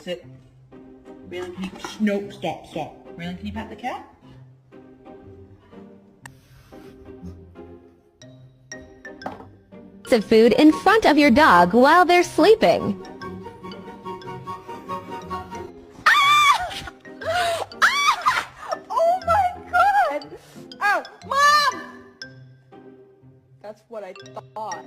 Sit. Raylan, can you... Nope, stop. Raylan, can you pat the cat? Of food in front of your dog while they're sleeping. Oh my god! Ow! Mom! That's what I thought.